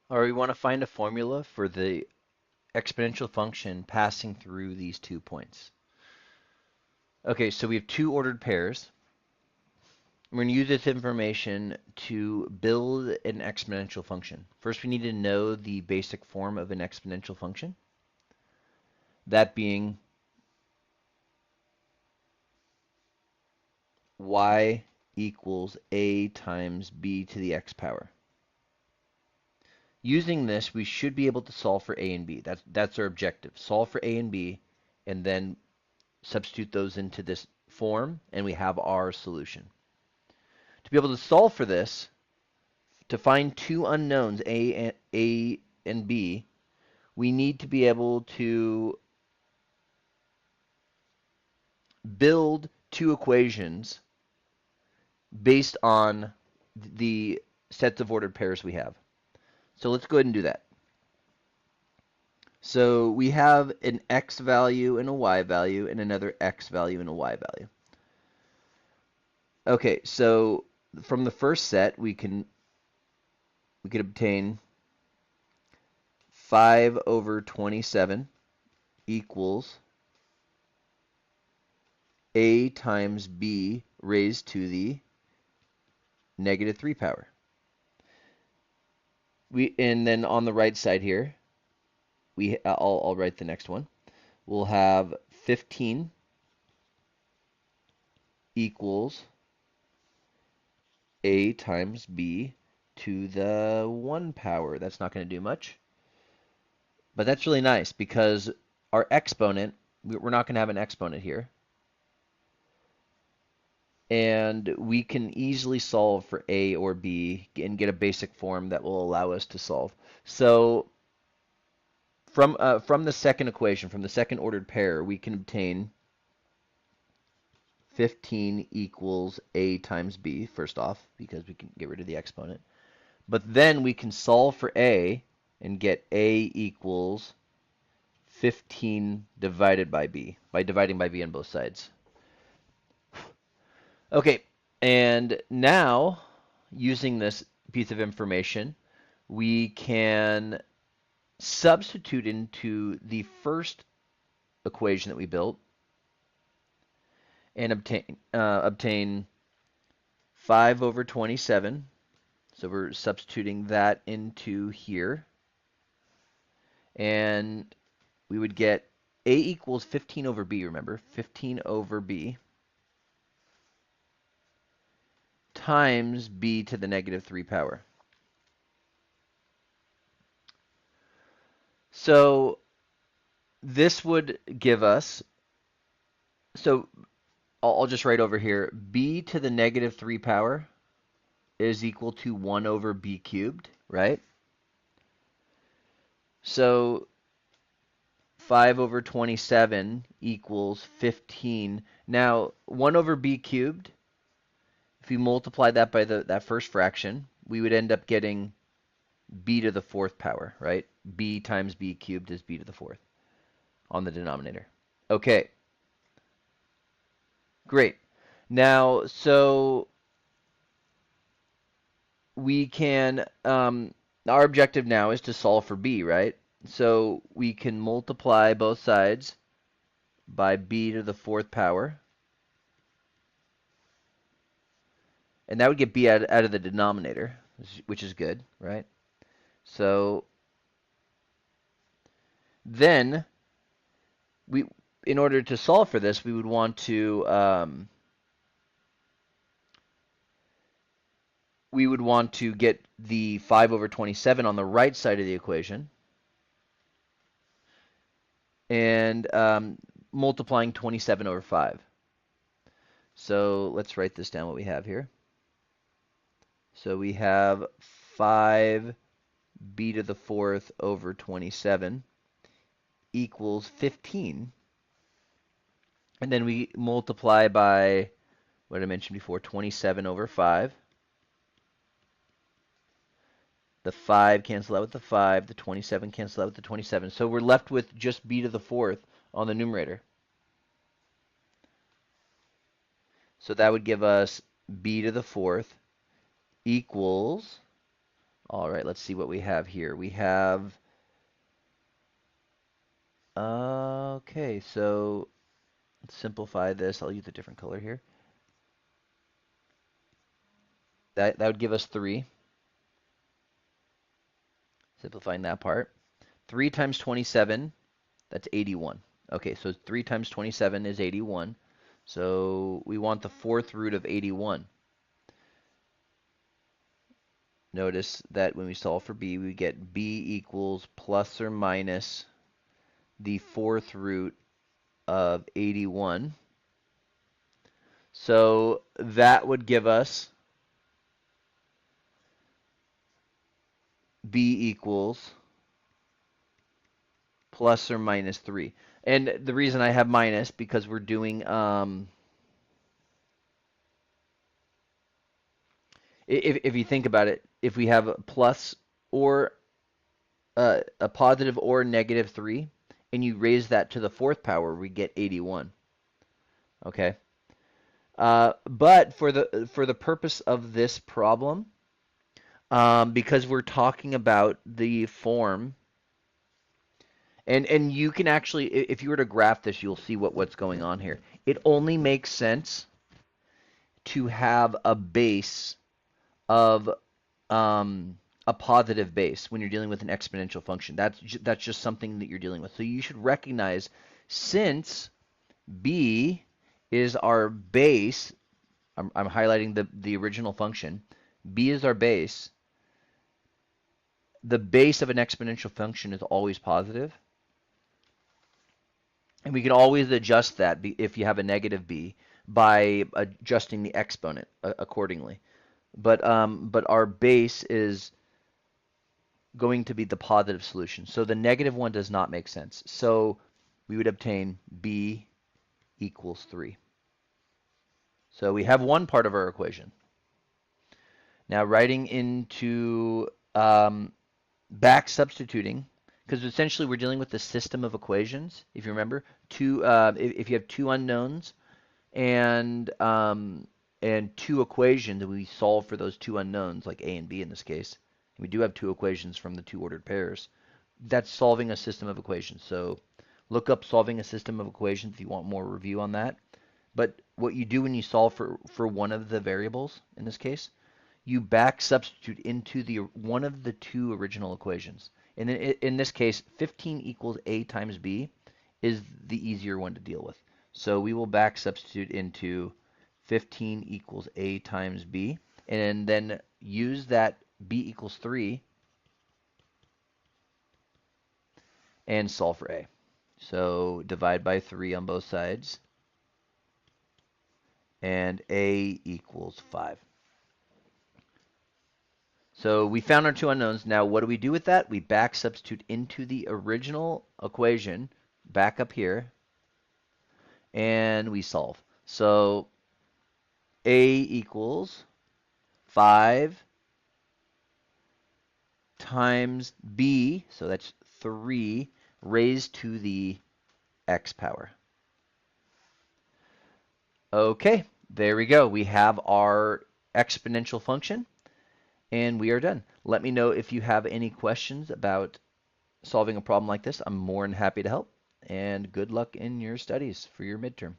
Or we want to find a formula for the exponential function passing through these 2 points. Okay, so we have 2 ordered pairs. We're going to use this information to build an exponential function. First, we need to know the basic form of an exponential function, that being y equals a times b to the x power. Using this, we should be able to solve for a and b. That's our objective. Solve for a and b, and then substitute those into this form, and we have our solution. To be able to solve for this, to find 2 unknowns, a and b, we need to be able to build 2 equations based on the sets of ordered pairs we have. So let's go ahead and do that. So we have an x value and a y value and another x value and a y value. Okay, so from the first set we can obtain 5 over 27 equals a times b raised to the negative 3 power. And then on the right side here, I'll write the next one. We'll have 15 equals a times b to the 1 power. That's not going to do much. But that's really nice because our exponent, we're not going to have an exponent here. And we can easily solve for a or b and get a basic form that will allow us to solve. So from the second equation, from the second ordered pair, we can obtain 15 equals a times b, first off, because we can get rid of the exponent. But then we can solve for a and get a equals 15 divided by b, by dividing by b on both sides. Okay, and now, using this piece of information, we can substitute into the first equation that we built and obtain 5 over 27. So we're substituting that into here. And we would get a equals 15 over b, remember? 15 over b times b to the negative 3 power. So this would give us, so I'll just write over here, b to the negative 3 power is equal to 1 over b cubed, right? So 5 over 27 equals 15. Now, 1 over b cubed, if we multiply that by that first fraction, we would end up getting b to the 4th power, right? b times b cubed is b to the 4th on the denominator. Okay. Great. Now, so we can, our objective now is to solve for b, right? So we can multiply both sides by b to the 4th power. And that would get b out of the denominator, which is good, right? So then, in order to solve for this, we would want to get the 5 over 27 on the right side of the equation and multiplying 27 over 5. So let's write this down, what we have here. So we have 5 b to the 4th over 27 equals 15. And then we multiply by what I mentioned before, 27 over 5. The 5 cancel out with the 5. The 27 cancel out with the 27. So we're left with just b to the 4th on the numerator. So that would give us b to the 4th equals, All right, let's see what we have here. We have, okay, so let's simplify this. I'll use a different color here. That would give us 3, simplifying that part. 3 times 27, that's 81. Okay, so 3 times 27 is 81. So we want the fourth root of 81. Notice that when we solve for b, we get b equals plus or minus the fourth root of 81. So that would give us b equals plus or minus 3. And the reason I have minus, because we're doing, if you think about it, if we have a plus or a positive or negative 3, and you raise that to the fourth power, we get 81. Okay? But for the purpose of this problem, because we're talking about the form, and you can actually, if you were to graph this, you'll see what's going on here. It only makes sense to have a base of a positive base when you're dealing with an exponential function. That's just something that you're dealing with. So you should recognize, since b is our base, I'm highlighting the original function, b is our base, the base of an exponential function is always positive. And we can always adjust that if you have a negative b by adjusting the exponent accordingly. But our base is going to be the positive solution. So the negative one does not make sense. So we would obtain b equals 3. So we have one part of our equation. Now writing into back substituting, because essentially we're dealing with the system of equations. If you remember, if you have two unknowns and two equations, and we solve for those two unknowns, like a and b in this case, we do have two equations from the two ordered pairs. That's solving a system of equations. So look up solving a system of equations if you want more review on that. But what you do when you solve for one of the variables, in this case, you back substitute into the one of the two original equations. And in this case, 15 equals a times b is the easier one to deal with. So we will back substitute into 15 equals a times b, and then use that b equals 3 and solve for a. So divide by 3 on both sides, and a equals 5. So we found our two unknowns. Now what do we do with that? We back substitute into the original equation, back up here, and we solve. So a equals 5 times b, so that's 3 raised to the x power. Okay, there we go. We have our exponential function, and we are done. Let me know if you have any questions about solving a problem like this. I'm more than happy to help, and good luck in your studies for your midterm.